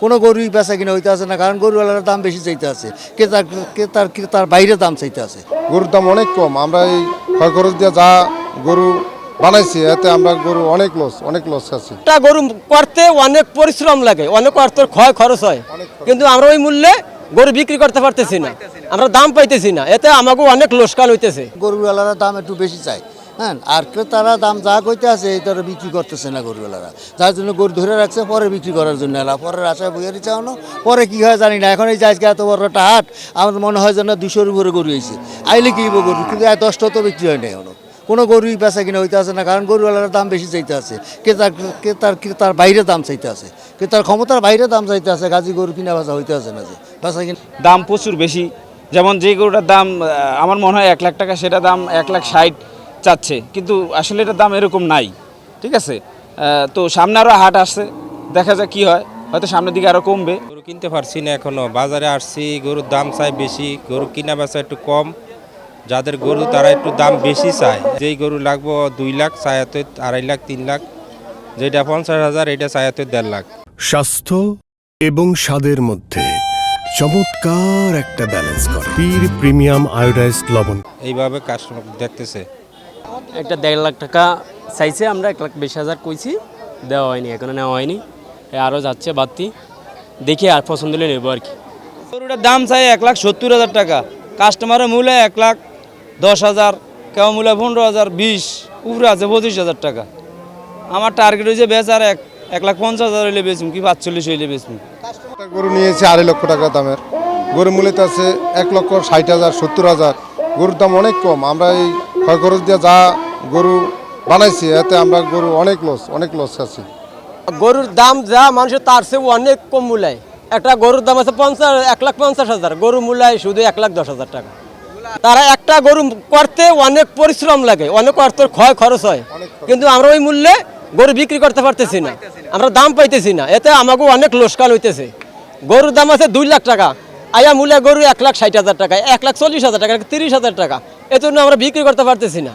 কোনো গরুই বেচা কিনা হইতে আছে না, কারণ গরুওয়ালার দাম বেশি চাইতে আছে, তার বাইরে দাম চাইতে আছে। গরুর দাম অনেক কম। আমরা এই ক্ষয় খরচ দিয়ে যা গরু বানাইছি এতে আমরা গরু অনেক লস আছি। একটা গরু করতে অনেক পরিশ্রম লাগে, অনেক অর্থের ক্ষয় খরচ হয়, কিন্তু আমরা ওই মূল্যে গরু বিক্রি করতে পারতেছি না, আমরা দাম পাইতেছি না, এতে আমাকে অনেক লোকসান হইতেছে। গরুওয়ালারা দাম একটু বেশি চায়, হ্যাঁ, আর ক্রেতারা দাম যা কইতে আছে তারা বিক্রি করতেছে না গরুওয়ালারা, যার জন্য গরু ধরে রাখছে পরে বিক্রি করার জন্য, এলা পরের আশায় বইয়ারি চাওয়ানো, পরে কি হয় জানি না। এখন এই যে আজকে এত বড় একটা হাট, আমার মনে হয় যেন 200-র উপরে গরু হয়েছে, আইলে কিনবো গরু, কিন্তু 10টা তো বিক্রি হয় না এখনো, কোনো গরুই বেচা কিনা হইতে আছে না, কারণ গরুওয়ালার দাম বেশি চাইতে আছে, তার বাইরে দাম চাইতে আছে, তার ক্ষমতার বাইরে দাম চাইতে আছে, গাজী গরু কিনা বেচা হইতে আছে না, যে বেচা কিনা দাম প্রচুর বেশি। যেমন যে গরুটার দাম আমার মনে হয় 1 লাখ টাকা, সেটা দাম 1,60,000 চাচ্ছে, কিন্তু আসলে এটার দাম এরকম নাই। ঠিক আছে, তো সামনে আরও হাট আসছে, দেখা যাক কি হয়, হয়তো সামনের দিকে আরও কমবে। গরু কিনতে পারছি না এখনো, বাজারে আসছি, গরুর দাম চাই বেশি, গরু কিনা বেচা একটু কম, যাদের গরু তারা একটু দাম বেশি চায়। যেই গরু লাগবো 2 লাখ চায়াতে 2.5 লাখ 3 লাখ, যেটা 50,000 এটা চায়াতে 1.5 লাখ। স্বাস্থ্য এবং স্বাদের মধ্যে চমৎকার একটা ব্যালেন্স করে পীর প্রিমিয়াম আয়োডাইজড লবণ। এইভাবে কাস্টমার দেখতেছে। একটা 1.5 লাখ টাকা চাইছে, আমরা 1,20,000 কইছি, দেওয়া হয়নি, এখনো নেওয়া হয়নি, আরও যাচ্ছে বাড়তি, দেখি আর পছন্দ হলে নেবো আর কি। গরুটার দাম চাই 1,70,000 টাকা, কাস্টমারের মূল্য 1,10,000, কেউ মূল্য 15,000, 20 উপরে আছে 25,000 টাকা। আমার টার্গেট হয়েছে বেচার 1,50,000 হইলে বেচুম, কি 45 হইলে বেচুম। গরু নিয়েছে 2.5 লক্ষ টাকা দামের, গরু মূল্য আছে 1,60,000 70,000। গরুর দাম অনেক কম। আমরা এই ক্ষয় খরচ দিয়ে যা গরু বানাইছি এতে আমরা গরু অনেক লস আছি। গরুর দাম যা মানুষের তার চেয়ে অনেক কম মূল্যায়, একটা গরুর দাম আছে 1,50,000, গরু মূল্যায় শুধু 1,10,000 টাকা। তারা একটা গরু করতে অনেক পরিশ্রম লাগে, অনেক অর্থের ক্ষয় খরচ হয়, কিন্তু আমরা ওই মূল্যে গরু বিক্রি করতে পারতেছি না, আমরা দাম পাইতেছি না, এতে আমাকে অনেক লোকসান হইতেছে। গরুর দাম আছে 2 লাখ টাকা, আয়া মূল্যে গরু 1,60,000 টাকা, 1,40,000 টাকা, 30,000 টাকা, এজন্য আমরা বিক্রি করতে পারতেছি না।